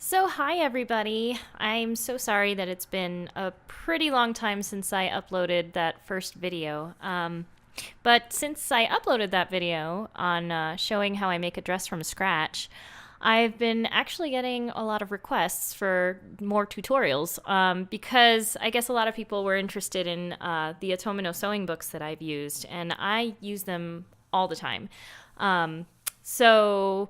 So, hi everybody. I'm so sorry that it's been a pretty long time since I uploaded that first video. But since I uploaded that video on showing how I make a dress from scratch, I've been actually getting a lot of requests for more tutorials because I guess a lot of people were interested in the Otomino sewing books that I've used, and I use them all the time. Um, so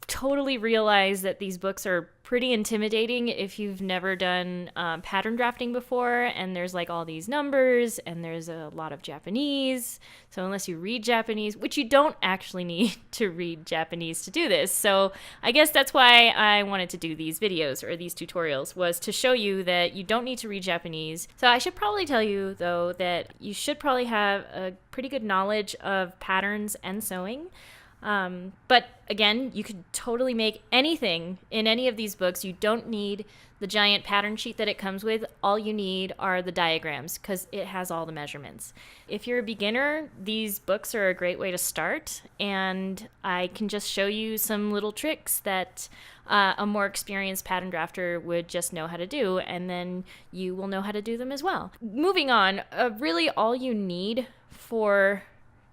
totally realize that these books are pretty intimidating if you've never done pattern drafting before, and there's like all these numbers and there's a lot of Japanese. So unless you read Japanese, which you don't actually need to read Japanese to do this, so I guess that's why I wanted to do these videos or these tutorials, was to show you that you don't need to read Japanese. So I should probably tell you though that you should probably have a pretty good knowledge of patterns and sewing. But again, you could totally make anything in any of these books. You don't need the giant pattern sheet that it comes with. All you need are the diagrams because it has all the measurements. If you're a beginner, these books are a great way to start, and I can just show you some little tricks that a more experienced pattern drafter would just know how to do, and then you will know how to do them as well. Moving on, really all you need for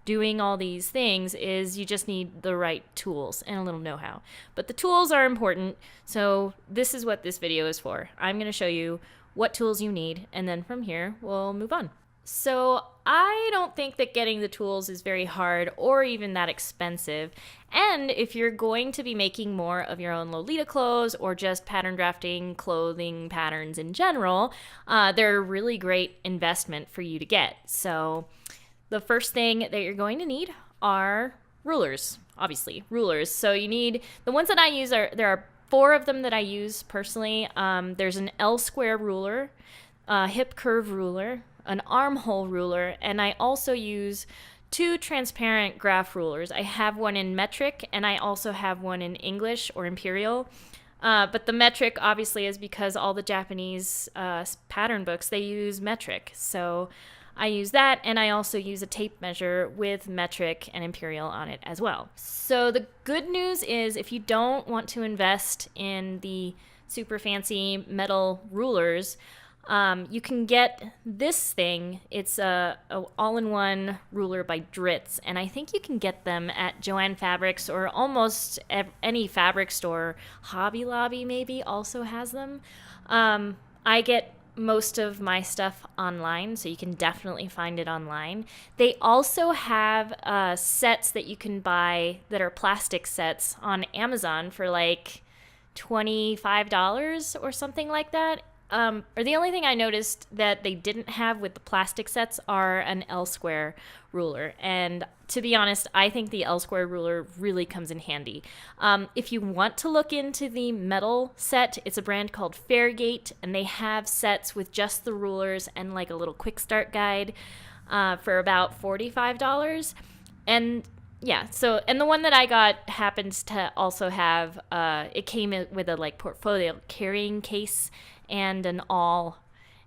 doing all these things is you just need the right tools and a little know-how. But the tools are important, so this is what this video is for. I'm going to show you what tools you need, and then from here we'll move on. So I don't think that getting the tools is very hard or even that expensive. And if you're going to be making more of your own Lolita clothes or just pattern drafting clothing patterns in general, they're a really great investment for you to get. So the first thing that you're going to need are rulers, obviously, rulers. So you need, the ones that I use there are four of them that I use personally. There's an L square ruler, a hip curve ruler, an armhole ruler, and I also use two transparent graph rulers. I have one in metric and I also have one in English or imperial. But the metric obviously is because all the Japanese pattern books, they use metric. So I use that, and I also use a tape measure with metric and imperial on it as well. So the good news is if you don't want to invest in the super fancy metal rulers, you can get this thing. It's a all-in-one ruler by Dritz, and I think you can get them at Joann Fabrics or almost any fabric store. Hobby Lobby maybe also has them. I get most of my stuff online, so you can definitely find it online. They also have sets that you can buy that are plastic sets on Amazon for like $25 or something like that. Or the only thing I noticed that they didn't have with the plastic sets are an L square ruler. And to be honest, I think the L square ruler really comes in handy. If you want to look into the metal set, it's a brand called Fairgate, and they have sets with just the rulers and like a little quick start guide for about $45. And yeah, so, and the one that I got happens to also have, it came with a like portfolio carrying case and an awl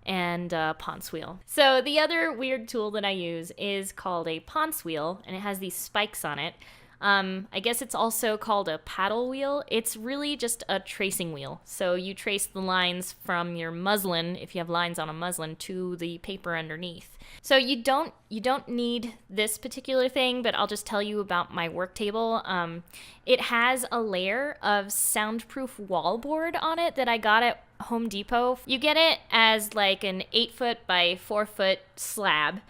and a ponce wheel. So the other weird tool that I use is called a ponce wheel, and it has these spikes on it. I guess it's also called a paddle wheel. It's really just a tracing wheel. So you trace the lines from your muslin, if you have lines on a muslin, to the paper underneath. So you don't need this particular thing, but I'll just tell you about my work table. It has a layer of soundproof wallboard on it that I got at Home Depot. You get it as like an 8-foot by 4-foot slab,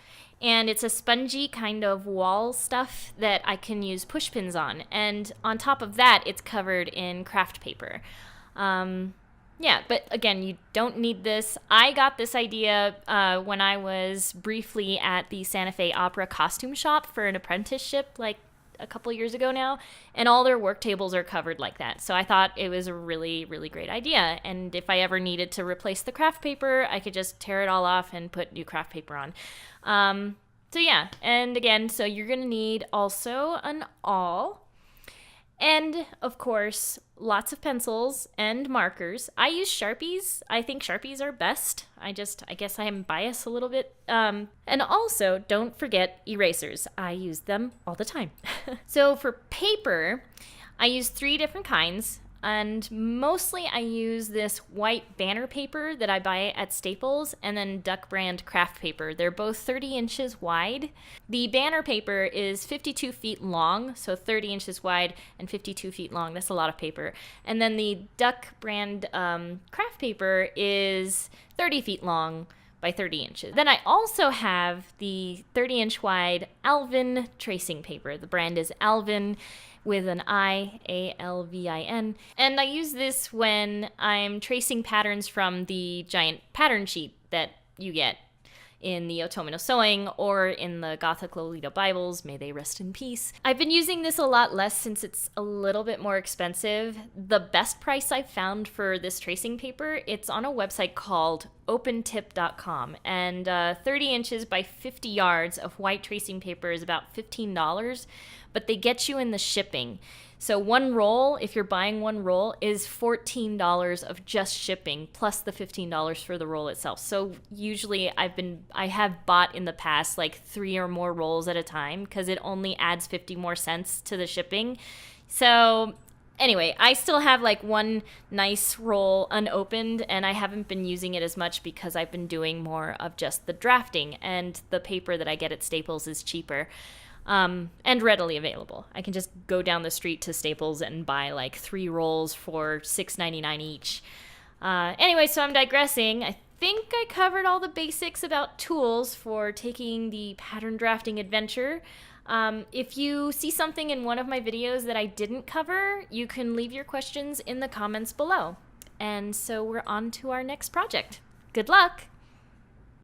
and it's a spongy kind of wall stuff that I can use push pins on. And on top of that, it's covered in craft paper. Yeah, but again, you don't need this. I got this idea when I was briefly at the Santa Fe Opera costume shop for an apprenticeship like a couple years ago now, and all their work tables are covered like that. So I thought it was a really, really great idea. And if I ever needed to replace the craft paper, I could just tear it all off and put new craft paper on. So yeah, and again, so you're gonna need also an awl. And of course, lots of pencils and markers. I use Sharpies. I think Sharpies are best. I guess I am biased a little bit. And also, don't forget erasers. I use them all the time. So for paper, I use 3 different kinds. and mostly I use this white banner paper that I buy at Staples and then Duck Brand craft paper. They're both 30 inches wide. The banner paper is 52 feet long, so 30 inches wide and 52 feet long. That's a lot of paper. And then the Duck Brand craft paper is 30 feet long by 30 inches. Then I also have the 30-inch wide Alvin tracing paper. The brand is Alvin with an I, A-L-V-I-N. And I use this when I'm tracing patterns from the giant pattern sheet that you get in the Otome no Sewing or in the Gothic Lolita Bibles, may they rest in peace. I've been using this a lot less since it's a little bit more expensive. The best price I've found for this tracing paper, it's on a website called opentip.com, and 30 inches by 50 yards of white tracing paper is about $15, but they get you in the shipping. So one roll, if you're buying one roll, is $14 of just shipping plus the $15 for the roll itself. So usually I have bought in the past like 3 or more rolls at a time because it only adds 50 more cents to the shipping. So anyway, I still have like one nice roll unopened, and I haven't been using it as much because I've been doing more of just the drafting, and the paper that I get at Staples is cheaper. And readily available. I can just go down the street to Staples and buy like 3 rolls for $6.99 each. Anyway, so I'm digressing. I think I covered all the basics about tools for taking the pattern drafting adventure. If you see something in one of my videos that I didn't cover, you can leave your questions in the comments below. And so we're on to our next project. Good luck!